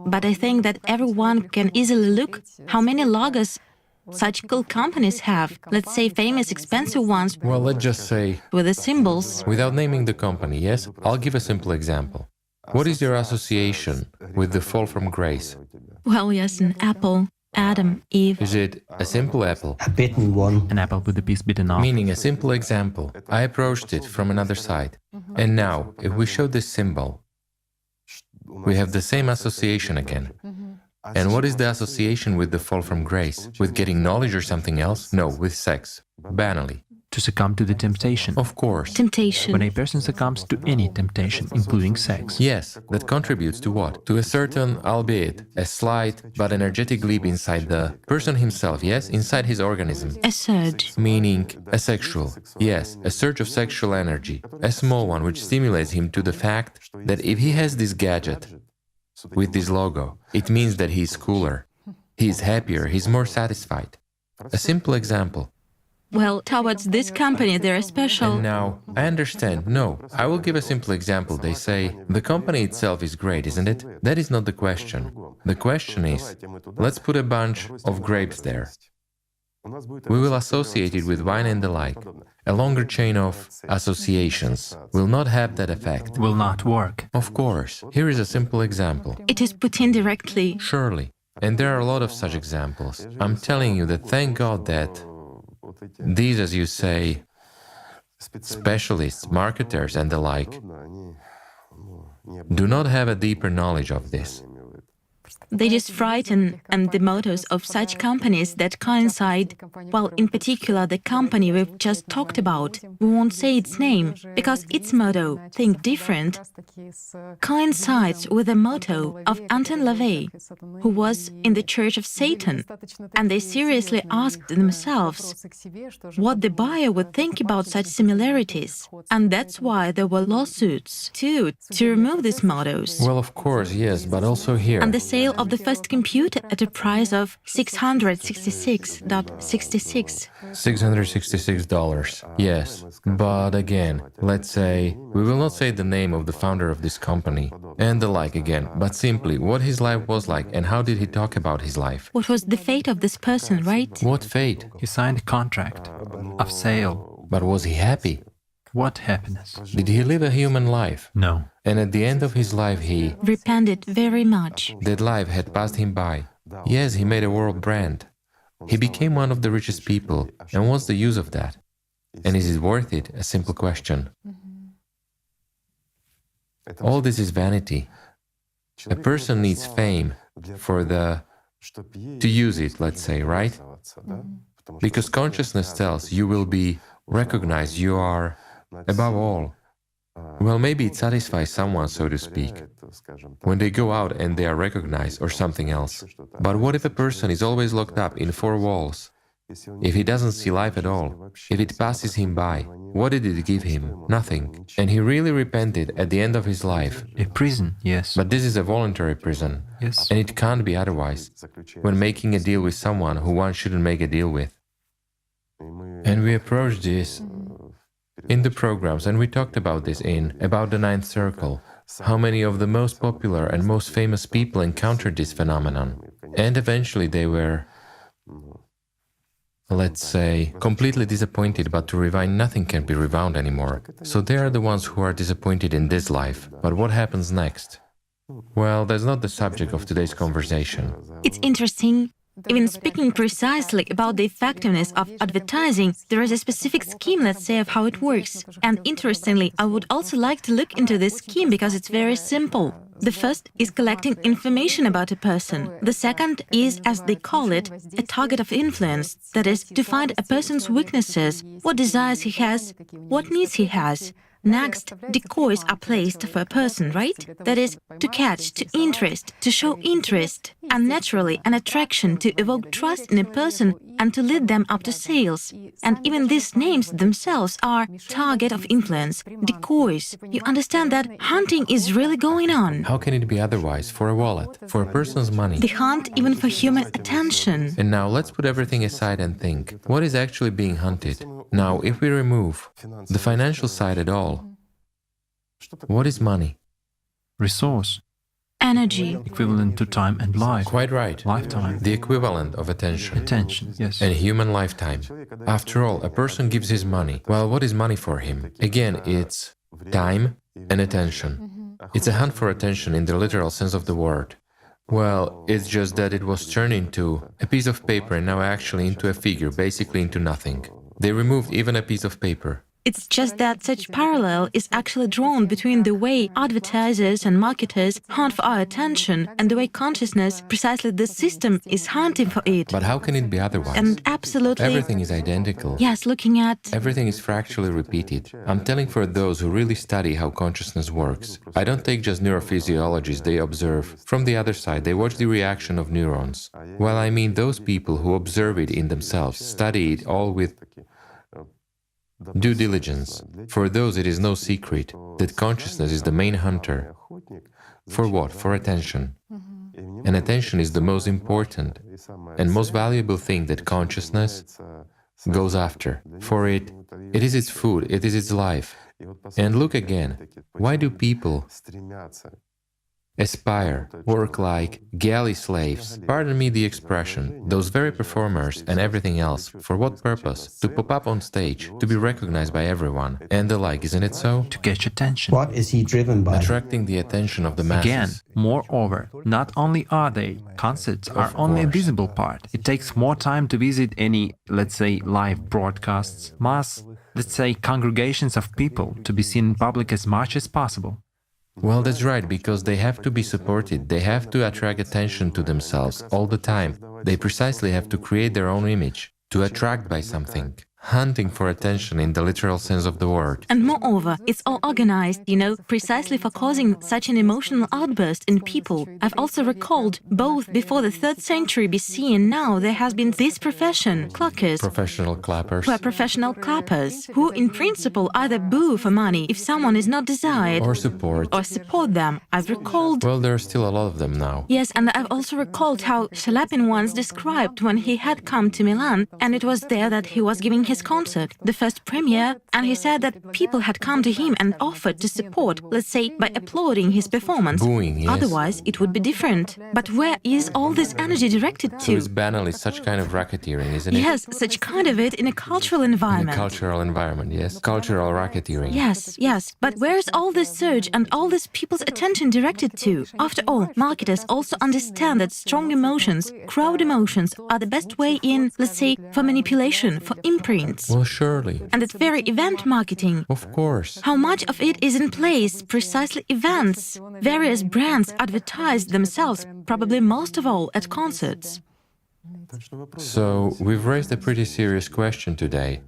but I think that everyone can easily look how many logos such cool companies have. Let's say famous, expensive ones Well, let's just say, with the symbols. without naming the company, yes? I'll give a simple example. What is your association with the fall from grace? Well, yes, an apple, Adam, Eve. Is it a simple apple? A bitten one. An apple with the piece bitten off. Meaning a simple example. I approached it from another side. And now, if we show this symbol, we have the same association again. And what is the association with the fall from grace? With getting knowledge or something else? No, with sex. Banally. To succumb to the temptation. Of course. Temptation. When a person succumbs to any temptation, including sex. Yes, that contributes to what? To a certain, albeit a slight but energetic leap inside the person himself, yes? Inside his organism. A surge. Meaning a sexual, yes, a surge of sexual energy. A small one which stimulates him to the fact that if he has this gadget with this logo, it means that he is cooler, he is happier, he is more satisfied. A simple example. Well, towards this company, there are special... And now, I understand, no, I will give a simple example. They say, the company itself is great, isn't it? That is not the question. The question is, let's put a bunch of grapes there. We will associate it with wine and the like. A longer chain of associations will not have that effect. Will not work. Of course, here is a simple example. It is put in directly. Surely. And there are a lot of such examples. I'm telling you that thank God that these, as you say, specialists, marketers and the like, do not have a deeper knowledge of this. They just frighten the mottos of such companies that coincide, well, in particular the company we've just talked about. We won't say its name, because its motto, think different, coincides with the motto of Anton LaVey, who was in the Church of Satan, and they seriously asked themselves what the buyer would think about such similarities. And that's why there were lawsuits, too, to remove these mottos. Well, of course, yes, but also here. And the sale of the first computer at a price of $666.66. $666, yes. But again, let's say, we will not say the name of the founder of this company and the like again, but simply what his life was like and how did he talk about his life. What was the fate of this person, right? What fate? He signed a contract of sale. But was he happy? What happiness? Did he live a human life? No. And at the end of his life he... Repented very much. That life had passed him by. Yes, he made a world brand. He became one of the richest people. And what's the use of that? And is it worth it? A simple question. All this is vanity. A person needs fame to use it, let's say, right? Because consciousness tells you will be recognized, you are, above all, Well, maybe it satisfies someone, so to speak, when they go out and they are recognized or something else. But what if a person is always locked up in four walls? If he doesn't see life at all, if it passes him by, what did it give him? Nothing. And he really repented at the end of his life. A prison, yes. But this is a voluntary prison. Yes. And it can't be otherwise when making a deal with someone who one shouldn't make a deal with. And we approached this in the programs, and we talked about this about the ninth circle, how many of the most popular and most famous people encountered this phenomenon. And eventually they were, let's say, completely disappointed, but to rewind, nothing can be rewound anymore. So they are the ones who are disappointed in this life. But what happens next? Well, that's not the subject of today's conversation. It's interesting. Even speaking precisely about the effectiveness of advertising, there is a specific scheme, let's say, of how it works. And interestingly, I would also like to look into this scheme because it's very simple. The first is collecting information about a person. The second is, as they call it, a target of influence. That is, to find a person's weaknesses, what desires he has, what needs he has. Next, decoys are placed for a person, right? That is, to catch, to interest, to show interest, and naturally an attraction to evoke trust in a person and to lead them up to sales. And even these names themselves are target of influence, decoys. You understand that hunting is really going on. How can it be otherwise for a wallet, for a person's money? The hunt even for human attention. And now let's put everything aside and think, what is actually being hunted? Now, if we remove the financial side at all, what is money? Resource. Energy. Equivalent to time and life. Quite right. Lifetime. The equivalent of attention. Attention, yes. And human lifetime. After all, a person gives his money. Well, what is money for him? Again, it's time and attention. It's a hunt for attention in the literal sense of the word. Well, it's just that it was turned into a piece of paper and now actually into a figure, basically into nothing. They removed even a piece of paper. It's just that such parallel is actually drawn between the way advertisers and marketers hunt for our attention and the way consciousness, precisely the system, is hunting for it. But how can it be otherwise? And absolutely... Everything is identical. Yes, looking at... Everything is fractally repeated. I'm telling for those who really study how consciousness works. I don't take just neurophysiologists they observe. From the other side, they watch the reaction of neurons. Well, I mean those people who observe it in themselves, study it all with due diligence. For those, it is no secret that consciousness is the main hunter. For what? For attention. And attention is the most important and most valuable thing that consciousness goes after. For it is its food, it is its life. And look again, why do people aspire, work like galley slaves, pardon me the expression, those very performers and everything else, for what purpose? To pop up on stage, to be recognized by everyone, and the like, isn't it so? To catch attention. What is he driven by? Attracting the attention of the masses. Again, moreover, not only are they, concerts are only a visible part. It takes more time to visit any, let's say, live broadcasts, mass, let's say, congregations of people, to be seen in public as much as possible. Well, that's right, because they have to be supported, they have to attract attention to themselves all the time. They precisely have to create their own image, to attract by something. Hunting for attention in the literal sense of the word. And moreover, it's all organized, precisely for causing such an emotional outburst in people. I've also recalled, both before the 3rd century BC and now, there has been this profession, clackers. Professional clappers. Who are professional clappers, who in principle either boo for money if someone is not desired, Or support. them. I've recalled... Well, there are still a lot of them now. Yes, and I've also recalled how Shalapin once described when he had come to Milan, and it was there that he was giving his concert, the first premiere, and he said that people had come to him and offered to support, let's say, by applauding his performance. Booing, yes. Otherwise, it would be different. But where is all this energy directed So to? it's banally such kind of racketeering, isn't it? Yes, such kind of it in a cultural In a environment. cultural environment, yes? Cultural racketeering. Yes, but where is all this surge and all this people's attention directed to? After all, marketers also understand that strong emotions, crowd emotions, are the best way in, let's say, for manipulation, for imprints. Well, surely. And that very event marketing. Of course. How much of it is in place? Precisely events. Various brands advertise themselves, probably most of all at concerts. So, we've raised a pretty serious question today.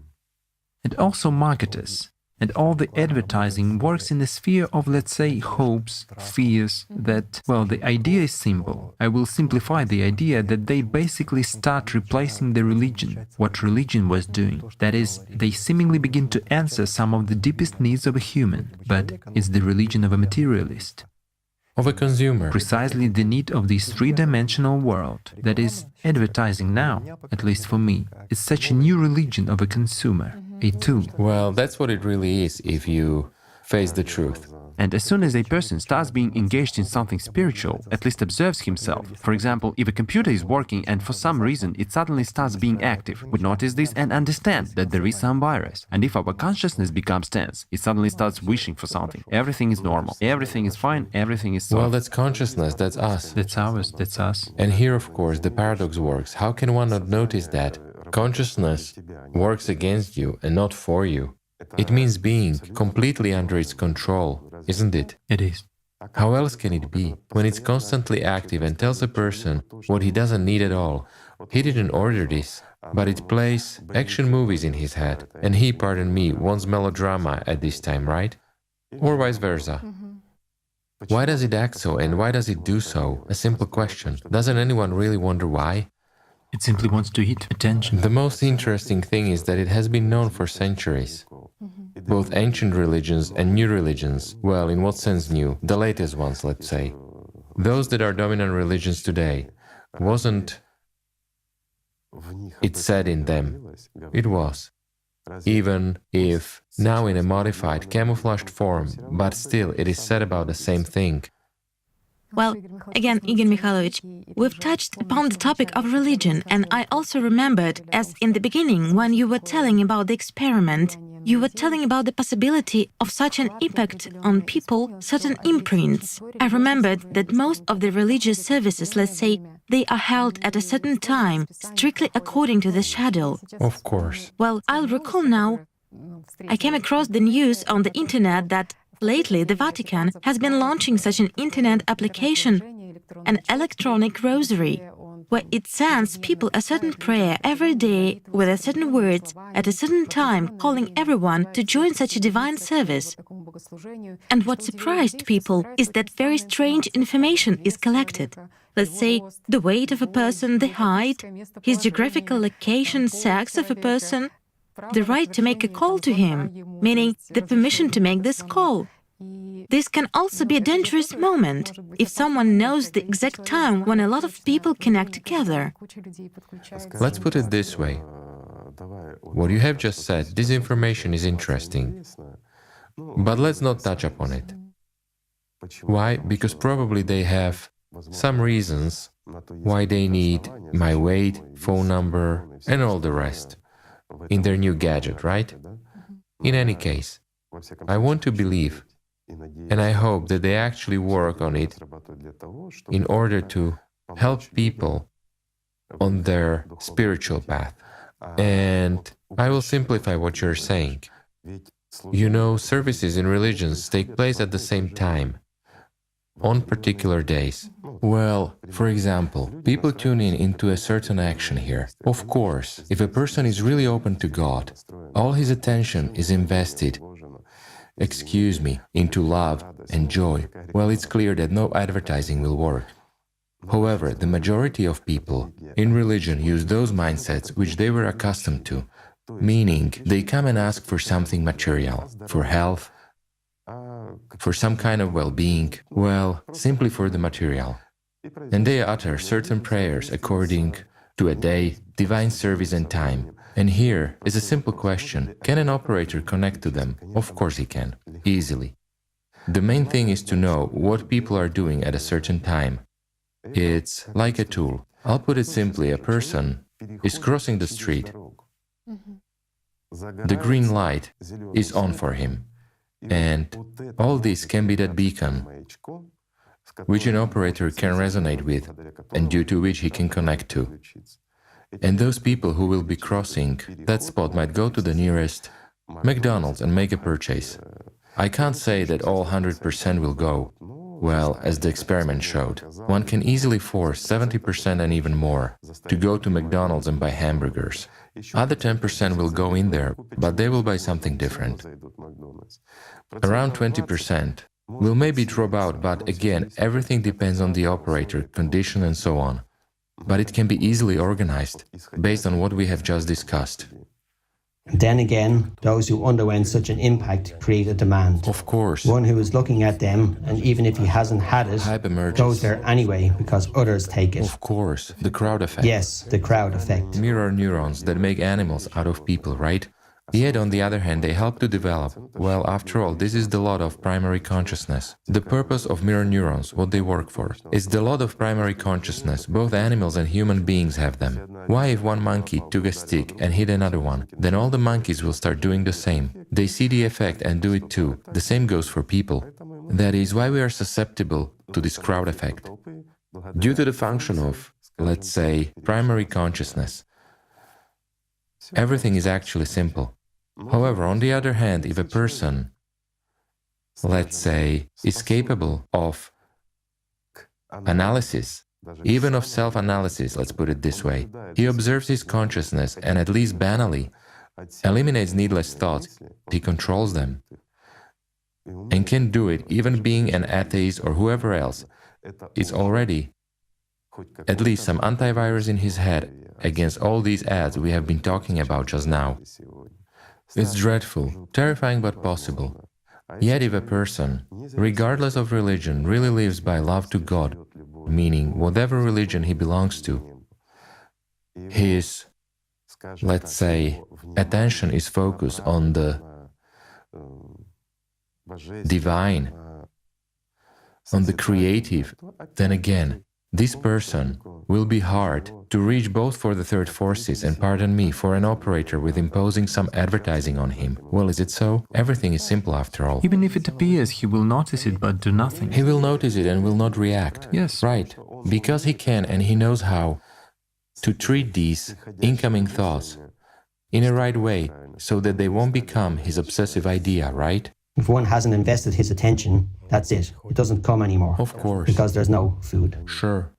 And also marketers. And all the advertising works in the sphere of, let's say, hopes, fears, that, well, the idea is simple. I will simplify the idea that they basically start replacing the religion, what religion was doing. That is, they seemingly begin to answer some of the deepest needs of a human, but it's the religion of a materialist. Of a consumer. Precisely the need of this three-dimensional world, that is, advertising now, at least for me, is such a new religion of a consumer, a tool. Well, that's what it really is if you face the truth. And as soon as a person starts being engaged in something spiritual, at least observes himself, for example, if a computer is working and for some reason it suddenly starts being active, we notice this and understand that there is some virus. And if our consciousness becomes tense, it suddenly starts wishing for something. Everything is normal, everything is fine, everything is soft. Well, that's consciousness, that's us. That's ours, that's us. And here, of course, the paradox works. How can one not notice that? Consciousness works against you and not for you. It means being completely under its control, isn't it? It is. How else can it be? When it's constantly active and tells a person what he doesn't need at all. He didn't order this, but it plays action movies in his head. And he, pardon me, wants melodrama at this time, right? Or vice versa. Why does it act so and why does it do so? A simple question. Doesn't anyone really wonder why? It simply wants to hit attention. The most interesting thing is that it has been known for centuries. Both ancient religions and new religions, well, in what sense new? The latest ones, let's say. Those that are dominant religions today, wasn't it said in them? It was. Even if now in a modified, camouflaged form, but still it is said about the same thing. Well, again, Igor Mikhailovich, we've touched upon the topic of religion, and I also remembered, as in the beginning, when you were telling about the experiment, you were telling about the possibility of such an impact on people, certain imprints. I remembered that most of the religious services, let's say, they are held at a certain time, strictly according to the schedule. Of course. Well, I'll recall now, I came across the news on the internet that lately the Vatican has been launching such an internet application, an electronic rosary, where it sends people a certain prayer every day with a certain words at a certain time, calling everyone to join such a divine service. And what surprised people is that very strange information is collected. Let's say the weight of a person, the height, his geographical location, sex of a person, the right to make a call to him, meaning the permission to make this call. This can also be a dangerous moment if someone knows the exact time when a lot of people connect together. Let's put it this way. What you have just said, this information is interesting. But let's not touch upon it. Why? Because probably they have some reasons why they need my weight, phone number, and all the rest in their new gadget, right? In any case, I want to believe, and I hope that they actually work on it in order to help people on their spiritual path. And I will simplify what you're saying. You know, services in religions take place at the same time, on particular days. Well, for example, people tune in into a certain action here. Of course, if a person is really open to God, all his attention is invested, into love and joy, well, it's clear that no advertising will work. However, the majority of people in religion use those mindsets which they were accustomed to, meaning they come and ask for something material, for health, for some kind of well-being, well, simply for the material. And they utter certain prayers according to a day, divine service and time. And here is a simple question. Can an operator connect to them? Of course he can, easily. The main thing is to know what people are doing at a certain time. It's like a tool. I'll put it simply, a person is crossing the street. The green light is on for him. And all this can be that beacon which an operator can resonate with and due to which he can connect to. And those people who will be crossing that spot might go to the nearest McDonald's and make a purchase. I can't say that all 100% will go, Well, as the experiment showed, one can easily force 70% and even more to go to McDonald's and buy hamburgers. Other 10% will go in there, but they will buy something different. Around 20% will maybe drop out, but again, everything depends on the operator, condition and so on. But it can be easily organized, based on what we have just discussed. Then again, those who underwent such an impact create a demand. Of course. One who is looking at them, and even if he hasn't had it, Hype emerges. goes there anyway because others take it. Of course, the crowd effect. Yes, the crowd effect. Mirror neurons that make animals out of people, right? Yet, on the other hand, they help to develop. Well, after all, this is the lot of primary consciousness. The purpose of mirror neurons, what they work for, is the lot of primary consciousness. Both animals and human beings have them. Why, if one monkey took a stick and hit another one, then all the monkeys will start doing the same. They see the effect and do it too. The same goes for people. That is why we are susceptible to this crowd effect. Due to the function of, let's say, primary consciousness, everything is actually simple. However, on the other hand, if a person, let's say, is capable of analysis, even of self-analysis, let's put it this way, he observes his consciousness and at least banally eliminates needless thoughts, he controls them, and can do it even being an atheist or whoever else, it's already at least some antivirus in his head against all these ads we have been talking about just now. It's dreadful, terrifying but possible. Yet if a person, regardless of religion, really lives by love to God, meaning whatever religion he belongs to, his, let's say, attention is focused on the divine, on the creative, then again, this person will be hard to reach both for the third forces and, pardon me, for an operator with imposing some advertising on him. Well, is it so? Everything is simple after all. Even if it appears, he will notice it but do nothing. He will notice it and will not react. Yes. Right, because he can and he knows how to treat these incoming thoughts in a right way so that they won't become his obsessive idea, right? If one hasn't invested his attention, that's it. It doesn't come anymore. Of course. Because there's no food. Sure.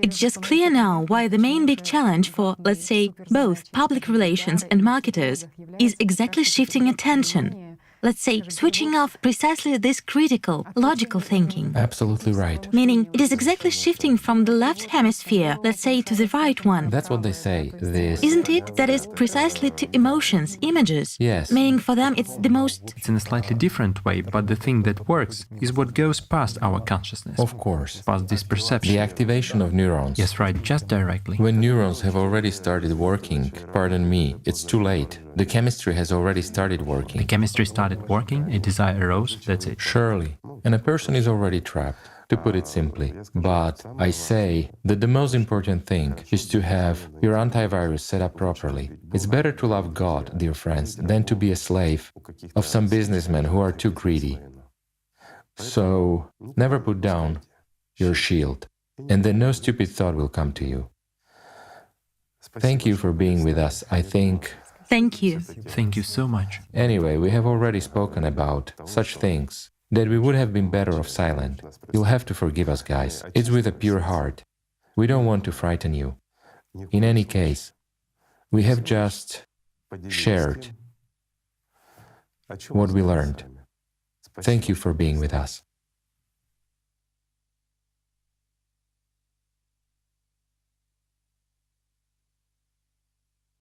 It's just clear now why the main big challenge for, let's say, both public relations and marketers is exactly shifting attention. Let's say, switching off precisely this critical, logical thinking. Absolutely right. Meaning, it is exactly shifting from the left hemisphere, let's say, to the right one. That's what they say, this... Isn't it? That is precisely to emotions, images. Yes. Meaning for them it's the most... It's in a slightly different way, but the thing that works is what goes past our consciousness. Of course. Past this perception. The activation of neurons. Yes, right, just directly. When neurons have already started working, pardon me, it's too late. The chemistry has already started working. The chemistry started working, a desire arose, that's it. Surely. And a person is already trapped, to put it simply. But I say that the most important thing is to have your antivirus set up properly. It's better to love God, dear friends, than to be a slave of some businessmen who are too greedy. So, never put down your shield, and then no stupid thought will come to you. Thank you for being with us, I think... Thank you. Thank you so much. Anyway, we have already spoken about such things that we would have been better off silent. You'll have to forgive us, guys. It's with a pure heart. We don't want to frighten you. In any case, we have just shared what we learned. Thank you for being with us.